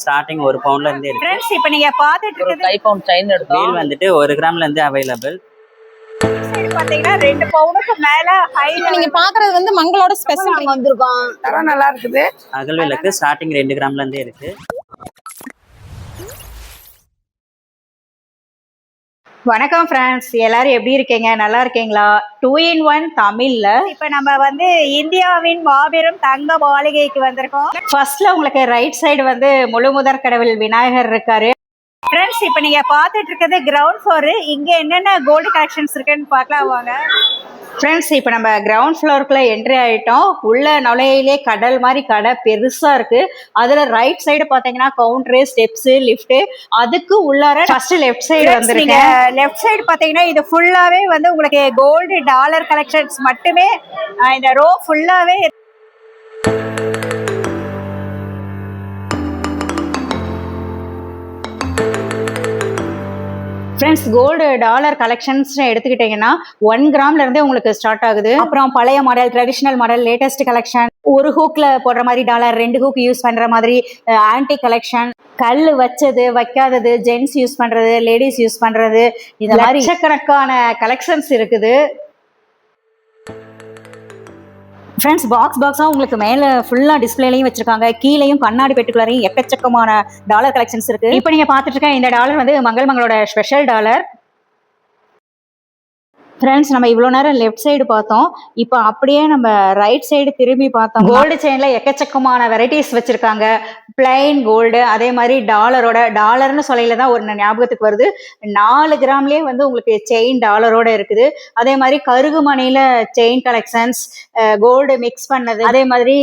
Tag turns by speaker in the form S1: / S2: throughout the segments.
S1: Starting 1 பவுண்ட்ல இருந்தே இருக்கு.
S2: Friends இப்போ நீங்க பாத்துட்டு
S3: ஒரு
S2: இருக்கிறது
S3: கை பவுண்ட் செயின் எடுத்தோம்.
S1: வீல் வந்துட்டு 1 கிராம்ல இருந்து அவைலபிள்.
S2: சைடு பாத்தீங்கன்னா 2 பவுண்டுக்கு மேல ஹைட்.
S4: நீங்க பாக்குறது வந்து மங்களோட ஸ்பெஷல்
S2: நாங்க வந்திருக்கோம்.
S3: தரம் நல்லா இருக்குது.
S1: அகல் விளக்கு ஸ்டார்டிங் 2 கிராம்ல இருந்தே இருக்கு.
S2: வணக்கம் ஃப்ரெண்ட்ஸ், எல்லாரும் எப்படி இருக்கீங்க? நல்லா இருக்கீங்களா? 2 in 1 தமிழ்ல இப்போ நம்ம வந்து இந்தியாவின் மாபெரும் தங்க மாளிகைக்கு வந்திருக்கோம். ஃபர்ஸ்ட்ல உங்களுக்கு ரைட் சைடு வந்து முழு முதற் கடவுள் விநாயகர் இருக்காரு. ஃப்ரெண்ட்ஸ் இப்போ நீங்க பார்த்துட்டு இருக்கிறது கிரவுண்ட் ஃப்ளோரு. இங்க என்னென்ன கோல்டு கலெக்ஷன்ஸ் இருக்குன்னு பார்க்கலாம் வாங்க. ஃப்ரெண்ட்ஸ் இப்போ நம்ம கிரவுண்ட் ஃப்ளோருக்குள்ள என்ட்ரி ஆகிட்டோம். உள்ள நுழையிலே கடல் மாதிரி கடை பெருசா இருக்கு. அதுல ரைட் சைடு பாத்தீங்கன்னா கவுண்டரு, ஸ்டெப்ஸ், லிஃப்ட். அதுக்கு உள்ளார ஃபர்ஸ்ட் லெஃப்ட் சைடு வந்துருங்க. லெஃப்ட் சைடு பாத்தீங்கன்னா இது ஃபுல்லாவே வந்து உங்களுக்கு கோல்டு டாலர் கலெக்ஷன்ஸ் மட்டுமே. இந்த ரோ ஃபுல்லாவே ஃப்ரெண்ட்ஸ் கோல்டு டாலர் கலெக்ஷன்ஸ் எடுத்துக்கிட்டீங்கன்னா 1 கிராம்ல இருந்தே உங்களுக்கு ஸ்டார்ட் ஆகுது. அப்புறம் பழைய model, traditional model, latest collection, ஒரு ஹூக்ல போடுற மாதிரி டாலர், 2 ஹூக் யூஸ் பண்ற மாதிரி ஆன்டி கலெக்ஷன், கல் வச்சது வைக்காதது, ஜென்ஸ் யூஸ் பண்றது, லேடிஸ் யூஸ் பண்றது, இந்த மாதிரி லட்சக்கணக்கான கலெக்ஷன்ஸ் இருக்குது. ஃப்ரெண்ட்ஸ் பாக்ஸாக உங்களுக்கு மேலே ஃபுல்லாக டிஸ்பிளேலையும் வச்சிருக்காங்க. கீழேயும் கண்ணாடி பெட்டுக்குள்ளாரையும் எக்கச்சக்கமான டாலர் கலெக்ஷன்ஸ் இருக்கு. இப்போ நீங்கள் பார்த்துட்டு இருக்க இந்த டாலர் வந்து மங்களோட ஸ்பெஷல் டாலர். ஃப்ரெண்ட்ஸ் நம்ம இவ்வளோ நேரம் லெஃப்ட் சைடு பார்த்தோம். இப்போ அப்படியே நம்ம ரைட் சைடு திரும்பி பார்த்தோம். கோல்டு செயின்ல எக்கச்சக்கமான வெரைட்டிஸ் வச்சிருக்காங்க. பிளைன் கோல்டு, அதே மாதிரி டாலர்னு சொல்லையில தான் ஒரு ஞாபகத்துக்கு வருது. 4 கிராம்லேயே வந்து உங்களுக்கு செயின் டாலரோட இருக்குது. அதே மாதிரி கருகுமணியில செயின் கலெக்ஷன்ஸ், கோல்டு மிக்ஸ் பண்ணது, அதே மாதிரி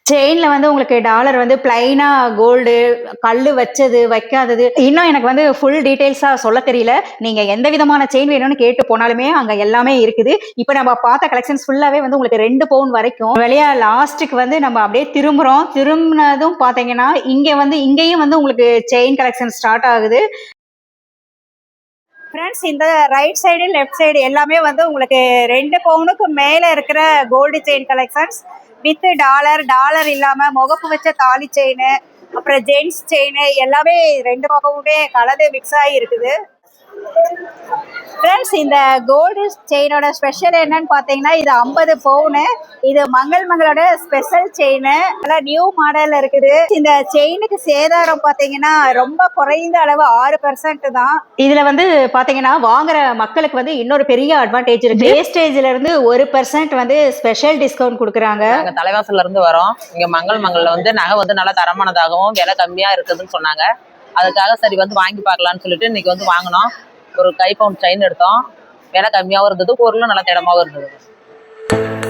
S2: செயின்ல வந்து உங்களுக்கு டாலர் வந்து பிளைனா கோல்டு, கல் வச்சது வைக்காதது. இன்னும் எனக்கு வந்து ஃபுல் டீடைல்ஸா சொல்ல தெரியல. நீங்க எந்த விதமான செயின் வேணும்னு கேட்டு போனாலுமே அங்க எல்லாமே இருக்குது. இப்போ நம்ம பார்த்த கலெக்ஷன்ஸ் ஃபுல்லாவே வந்து உங்களுக்கு 2 பவுன் வரைக்கும் வெளியா. லாஸ்ட்டுக்கு வந்து நம்ம அப்படியே திரும்பினதும் பாத்தீங்கன்னா இங்கேயும் வந்து உங்களுக்கு செயின் கலெக்ஷன் ஸ்டார்ட் ஆகுது. ஃப்ரெண்ட்ஸ் இந்த ரைட் சைடு லெஃப்ட் சைடு எல்லாமே வந்து உங்களுக்கு 2 பவுனுக்கு மேலே இருக்கிற gold chain collections with dollar இல்லாமல் முகப்பு வச்ச தாலி செயின், அப்புறம் ஜென்ஸ் செயின் எல்லாமே 2 பக்கமுமே கலந்து மிக்ஸ் ஆகி இருக்குது. ஃப்ரெண்ட்ஸ் இந்த கோல்டு செயினோட ஸ்பெஷல் என்னன்னு பார்த்தீங்கன்னா இது 50 பவுனு. இது மங்களோட ஸ்பெஷல் செயின். எல்லாம் நியூ மாடல் இருக்குது. இந்த செயினுக்கு சேதாரம் பார்த்தீங்கன்னா ரொம்ப குறைந்த அளவு 6% தான். இதுல வந்து பார்த்தீங்கன்னா வாங்குற மக்களுக்கு வந்து இன்னொரு பெரிய அட்வான்டேஜ் இருக்கு. வேஸ்டேஜ்ல இருந்து 1% வந்து ஸ்பெஷல் டிஸ்கவுண்ட் கொடுக்குறாங்க.
S3: நாங்கள் தலைவாசல்ல இருந்து வரோம். இங்க மங்கள்ல வந்து நகை வந்து நல்லா தரமானதாகவும் விலை கம்மியா இருக்குதுன்னு சொன்னாங்க. அதுக்காக சரி வந்து வாங்கி பார்க்கலான்னு சொல்லிட்டு இன்னைக்கு வந்து வாங்கினோம். ஒரு கை பவுண்ட் செயின் எடுத்தோம். விலை கம்மியாகவும் இருந்தது, பொருளும் நல்லா திடமாகவும் இருந்தது.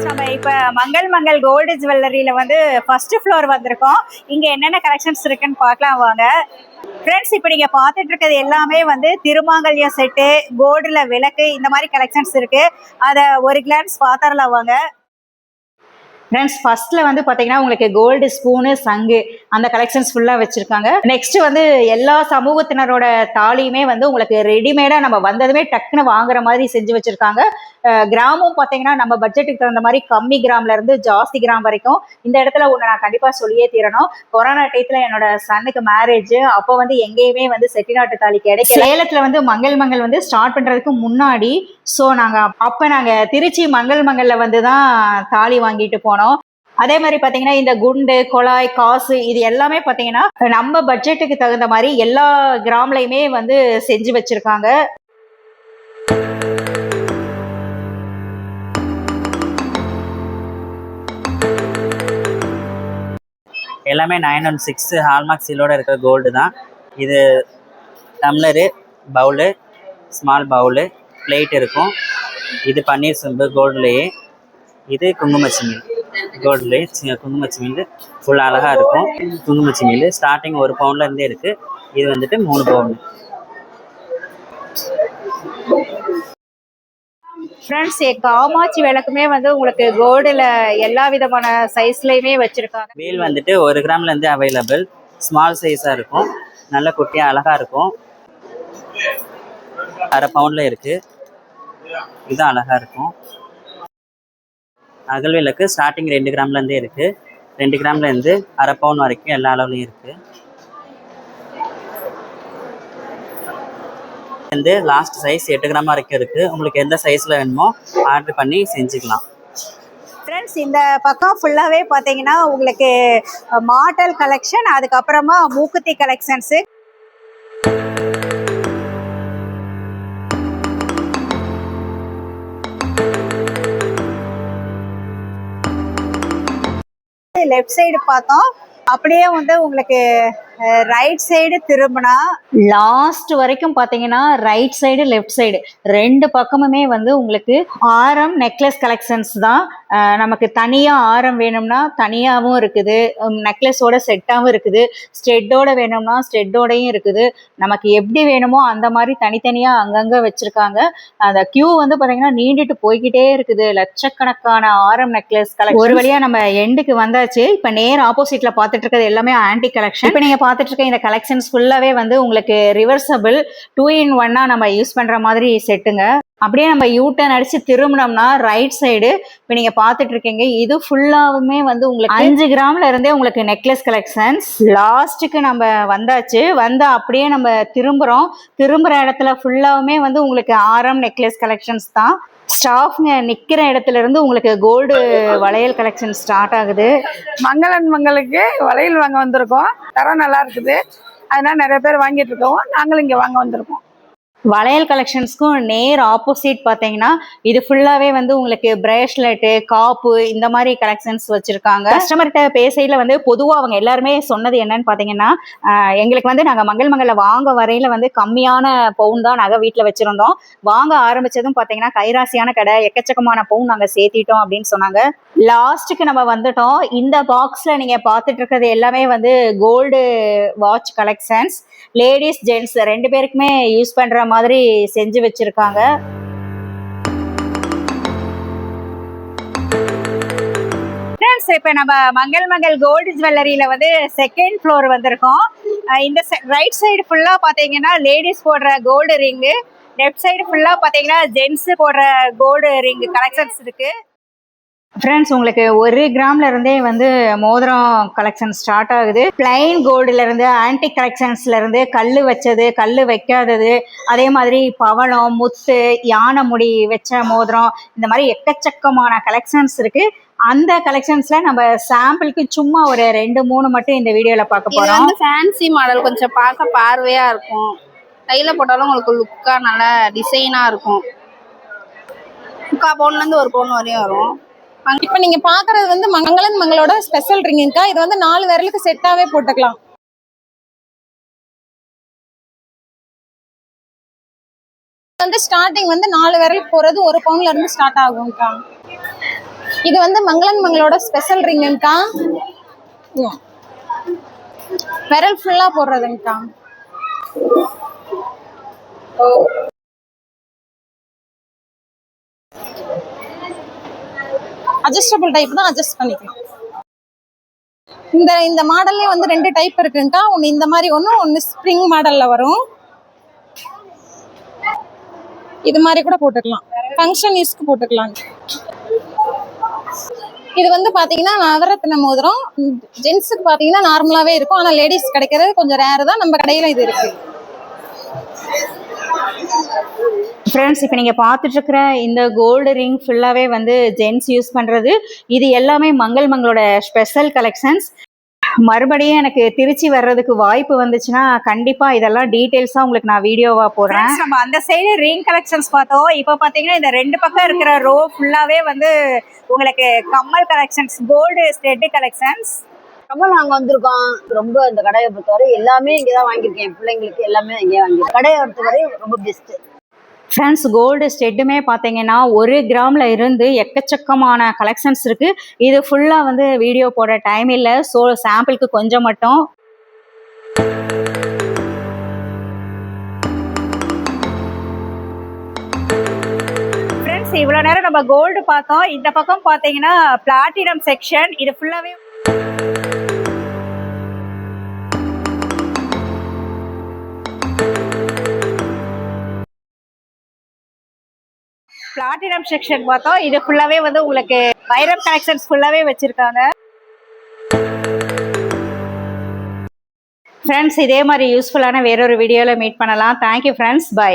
S2: நம்ம இப்போ மங்கள் கோல்டு ஜுவல்லரியில வந்து ஃபர்ஸ்ட் ஃப்ளோர் வந்திருக்கோம். இங்க என்னென்ன கலெக்ஷன்ஸ் இருக்குன்னு பார்க்கலாம் வாங்க. ஃப்ரெண்ட்ஸ் இப்போ நீங்க பார்த்துட்டு இருக்கிறது எல்லாமே வந்து திருமாங்கல்ய செட்டு, கோல்டுல விளக்கு, இந்த மாதிரி கலெக்ஷன்ஸ் இருக்கு. அதை ஒரு கிளான்ஸ் பார்த்துடலாம் வாங்க. ஃப்ரெண்ட்ஸ் ஃபர்ஸ்ட்ல வந்து பார்த்தீங்கன்னா உங்களுக்கு கோல்டு ஸ்பூனு, சங்கு, அந்த கலெக்ஷன்ஸ் ஃபுல்லாக வச்சிருக்காங்க. நெக்ஸ்ட் வந்து எல்லா சமூகத்தினரோட தாலியுமே வந்து உங்களுக்கு ரெடிமேடா நம்ம வந்ததுமே டக்குன்னு வாங்குற மாதிரி செஞ்சு வச்சிருக்காங்க. கிராமும் பார்த்தீங்கன்னா நம்ம பட்ஜெட்டுக்கு தகுந்த மாதிரி கம்மி கிராம்ல இருந்து ஜாஸ்தி கிராம் வரைக்கும். இந்த இடத்துல ஒன்று நான் கண்டிப்பாக சொல்லியே தீரணும். கொரோனா டயத்துல என்னோட சன்னுக்கு மேரேஜ், அப்போ வந்து எங்கேயுமே வந்து செட்டிநாட்டு தாலி கிடைக்கல. சேலத்துல வந்து மங்கள் வந்து ஸ்டார்ட் பண்றதுக்கு முன்னாடி ஸோ நாங்கள் திருச்சி மங்கல்ல வந்து தான் தாலி வாங்கிட்டு போனோம். அதே மாதிரி பார்த்தீங்கன்னா இந்த குண்டு, குழாய், காசு, இது எல்லாமே பார்த்தீங்கன்னா நம்ம பட்ஜெட்டுக்கு தகுந்த மாதிரி எல்லா கிராம்லையுமே வந்து செஞ்சு வச்சிருக்காங்க.
S1: எல்லாமே 916 ஹால்மார்க் சீலோட இருக்கிற கோல்டு தான். இது tumbler, bowl, small bowl, plate இருக்கும். இது பன்னீர் சொம்பு கோல்டுலேயே. இது குங்குமச்சிமீல் கோல்டுலேயே. குங்குமச்சிமீல் ஃபுல் அழகாக இருக்கும். குங்குமச்சிமீல் ஸ்டார்டிங் 1 பவுண்ட்ல இருந்தே இருக்கு. இது வந்துட்டு 3 பவுண்டு.
S2: ஃப்ரெண்ட்ஸ் காமாட்சி விளக்குமே வந்து உங்களுக்கு கோல்டுல எல்லா விதமான சைஸ்லயுமே வச்சிருக்காங்க.
S1: வீல் வந்துட்டு 1 கிராம்ல இருந்து அவைலபிள். ஸ்மால் சைஸா இருக்கும். நல்ல குட்டியா அழகா இருக்கும். 1/2 பவுண்ட்ல இருக்கு. இது அழகா இருக்கும். அகல் விளக்கு ஸ்டார்டிங் 2 கிராம்ல இருந்தே இருக்கு. 2 கிராம்லேருந்து அரை பவுன் வரைக்கும் எல்லா அளவுலையும் இருக்குது. வந்து லாஸ்ட் சைஸ் 8 கிராம் வரைக்கும் இருக்குது. உங்களுக்கு எந்த சைஸில் வேணுமோ ஆர்டர் பண்ணி செஞ்சுக்கலாம்.
S2: ஃப்ரெண்ட்ஸ் இந்த பக்கம் ஃபுல்லாகவே பார்த்தீங்கன்னா உங்களுக்கு மாடல் கலெக்ஷன், அதுக்கப்புறமா மூக்குத்தி கலெக்ஷன்ஸு. லெஃப்ட் சைடு பார்த்தோம், அப்படியே வந்து உங்களுக்கு ரைட் சைடு திரும்பினா லாஸ்ட் வரைக்கும் பார்த்தீங்கன்னா ரைட் சைடு லெஃப்ட் சைடு 2 பக்கமுமே வந்து உங்களுக்கு ஆரம் நெக்லஸ் கலெக்ஷன்ஸ் தான். நமக்கு தனியாக ஆரம் வேணும்னா தனியாகவும் இருக்குது, நெக்லஸோட செட்டாகவும் இருக்குது, ஸ்டெட்டோட வேணும்னா ஸ்டெட்டோடையும் இருக்குது. நமக்கு எப்படி வேணுமோ அந்த மாதிரி தனித்தனியாக அங்கங்கே வச்சுருக்காங்க. அந்த கியூ வந்து பார்த்தீங்கன்னா நீண்டுட்டு போய்கிட்டே இருக்குது. லட்சக்கணக்கான ஆரம் நெக்லஸ் கலெக்ஷன். ஒரு வழியாக நம்ம எண்டுக்கு வந்தாச்சு. இப்போ நேர் ஆப்போசிட்டில் பார்த்துட்டு இருக்கிறது எல்லாமே ஆன்டி கலெக்ஷன். இப்போ நீங்கள் பார்த்துட்டு இருக்க இந்த கலெக்ஷன்ஸ் ஃபுல்லாகவே வந்து உங்களுக்கு ரிவர்சபிள் 2-in-1 நம்ம யூஸ் பண்ணுற மாதிரி செட்டுங்க. அப்படியே நம்ம யூட்டர்ன் அடிச்சு திரும்பினோம்னா ரைட் சைடு இப்போ நீங்க பார்த்துட்டு இருக்கீங்க, இது ஃபுல்லாவுமே வந்து உங்களுக்கு 5 கிராம்ல இருந்தே உங்களுக்கு நெக்லஸ் கலெக்ஷன்ஸ். லாஸ்ட்டுக்கு நம்ம வந்தாச்சு, வந்து அப்படியே நம்ம திரும்புற இடத்துல ஃபுல்லாவுமே வந்து உங்களுக்கு ஆரம் நெக்லஸ் கலெக்ஷன்ஸ் தான். ஸ்டாஃப்ங்க நிக்கிற இடத்துல இருந்து உங்களுக்கு கோல்டு வளையல் கலெக்ஷன் ஸ்டார்ட் ஆகுது.
S5: மங்களுக்கு வளையல் வாங்க வந்திருக்கோம். தரம் நல்லா இருக்குது, அதனால நிறைய பேர் வாங்கிட்டு இருக்கோம். நாங்களும் இங்க வாங்க வந்திருக்கோம்.
S2: வளையல் கலெக்ஷன்ஸ்க்கும் நேர் ஆப்போசிட் பார்த்தீங்கன்னா இது ஃபுல்லாகவே வந்து உங்களுக்கு பிரேஸ்லெட்டு, காப்பு, இந்த மாதிரி கலெக்ஷன்ஸ் வச்சுருக்காங்க. கஸ்டமர்கிட்ட பேசையில் வந்து பொதுவாக அவங்க எல்லாருமே சொன்னது என்னன்னு பார்த்தீங்கன்னா, எங்களுக்கு வந்து நாங்கள் மங்களில் வாங்க வரையில் வந்து கம்மியான பவுன் தான் நகை வீட்டில் வச்சுருந்தோம். வாங்க ஆரம்பித்ததும் பார்த்தீங்கன்னா கைராசியான கடை, எக்கச்சக்கமான பவுன் நாங்கள் சேர்த்திட்டோம் அப்படின்னு சொன்னாங்க. லாஸ்ட்டுக்கு நம்ம வந்துட்டோம். இந்த பாக்ஸில் நீங்கள் பார்த்துட்டு இருக்கிறது எல்லாமே வந்து gold watch collections. Ladies gents 2 பேருக்குமே யூஸ் பண்ணுற மாதிரி செஞ்சு வச்சிருக்காங்க. இப்ப நம்ம மங்கள் கோல்டு ஜுவல்லரியில வந்து செகண்ட் ஃப்ளோர் வந்திருக்கோம். இந்த ரைட் சைடு ஃபுல்லா பாத்தீங்கன்னா லேடிஸ் போடுற கோல்டு ரிங்கு, லெஃப்ட் சைடு ஃபுல்லா பாத்தீங்கன்னா ஜென்ட்ஸ் போடுற கோல்டு ரிங் கலெக்ஷன்ஸ் இருக்கு. ஃப்ரெண்ட்ஸ் உங்களுக்கு 1 கிராம்ல இருந்தே வந்து மோதிரம் கலெக்ஷன் ஸ்டார்ட் ஆகுது. பிளைன் கோல்டுல இருந்து ஆன்டிக் கலெக்ஷன்ஸ்ல இருந்து கல் வச்சது, கல் வைக்காதது, அதே மாதிரி பவளம், முத்து, யானை முடி வச்ச மோதிரம், இந்த மாதிரி எக்கச்சக்கமான கலெக்ஷன்ஸ் இருக்கு. அந்த கலெக்ஷன்ஸ்ல நம்ம சாம்பிளுக்கு சும்மா ஒரு 2-3 மட்டும் இந்த வீடியோல பார்க்க போறோம்.
S6: வந்து ஃபேன்சி மாடல், கொஞ்சம் பார்க்க பார்வையா இருக்கும், கையில போட்டாலும் உங்களுக்கு லுக்கா நல்லா டிசைனா இருக்கும். 3/4 பவுன்ல இருந்து 1 பவுன் வரையும் வரும்.
S4: இப்ப நீங்க பாக்குறது வந்து மங்களோட ஸ்பெஷல் ரிங்குக்கா. இது வந்து 4 விரலுக்கு செட்டாவே போட்டுக்கலாம். வந்து ஸ்டார்டிங் வந்து 4 விரல் போறது 1 பவுன்ல இருந்து ஸ்டார்ட் ஆகும்க்கா. இது வந்து மங்களோட ஸ்பெஷல் ரிங்குக்கா. விரல் ஃபுல்லா போடுறதுங்கக்கா. அட்ஜஸ்டபிள் டைப் தான், அட்ஜஸ்ட் பண்ணிக்கலாம். இந்த மாடல்லே வந்து 2 டைப் இருக்குங்கக்கா. ஒன்று இந்த மாதிரி ஒன்று ஸ்ப்ரிங் மாடல்ல வரும். இது மாதிரி கூட போட்டுக்கலாம், ஃபங்க்ஷன் யூஸ்க்கு போட்டுக்கலாம். இது வந்து பாத்தீங்கன்னா நவரத்ன மோதிரம். ஜென்ஸுக்கு பாத்தீங்கன்னா நார்மலாவே இருக்கும், ஆனா லேடிஸ் கிடைக்கிறது கொஞ்சம் ரேர் தான். நம்ம கடையில இது இருக்கு.
S2: ஃப்ரெண்ட்ஸ் இப்போ நீங்கள் பார்த்துட்டு இருக்கிற இந்த கோல்டு ரிங் ஃபுல்லாகவே வந்து ஜென்ட்ஸ் யூஸ் பண்ணுறது. இது எல்லாமே மங்களோட ஸ்பெஷல் கலெக்ஷன்ஸ். மறுபடியும் எனக்கு திருச்சி வர்றதுக்கு வாய்ப்பு வந்துச்சுன்னா கண்டிப்பா இதெல்லாம் டீடைல்ஸா உங்களுக்கு நான் வீடியோவா போடுறேன். நம்ம அந்த சைடு ரிங் கலெக்ஷன்ஸ் பார்த்தோம். இப்போ பாத்தீங்கன்னா இந்த 2 பக்கம் இருக்கிற ரோ ஃபுல்லாவே வந்து உங்களுக்கு கம்மல் கலெக்ஷன்ஸ், கோல்டு ஸ்டெட் கலெக்ஷன்ஸ்.
S7: கம்மல் நாங்க வந்திருக்கோம். ரொம்ப இந்த கடையை பொறுத்தவரை எல்லாமே இங்கதான் வாங்கியிருக்கேன். பிள்ளைங்களுக்கு எல்லாமே இங்கே வாங்கியிருக்கேன். கடையை பொறுத்தவரை ரொம்ப பெஸ்ட்.
S2: ஃப்ரெண்ட்ஸ் கோல்டு ஸ்டெட்டுமே பார்த்தீங்கன்னா 1 கிராமில் இருந்து எக்கச்சக்கமான கலெக்ஷன்ஸ் இருக்குது. இது ஃபுல்லாக வந்து வீடியோ போட டைம் இல்லை, ஸோ சாம்பிளுக்கு கொஞ்சம் மட்டும். ஃப்ரெண்ட்ஸ் இவ்வளோ நேரம் நம்ம கோல்டு பார்த்தோம். இந்த பக்கம் பார்த்தீங்கன்னா பிளாட்டினம் செக்ஷன். இது ஃபுல்லாகவே பிளாட்டினம் செக்ஷன் பார்த்தோம். இது ஃபுல்லாவே வந்து உங்களுக்கு வைரம் கலெக்ஷன்ஸ் ஃபுல்லாவே வச்சிருக்காங்க. ஃப்ரெண்ட்ஸ் இதே மாதிரி யூஸ்ஃபுல்லான வேறொரு வீடியோவில் மீட் பண்ணலாம். Thank you friends, by.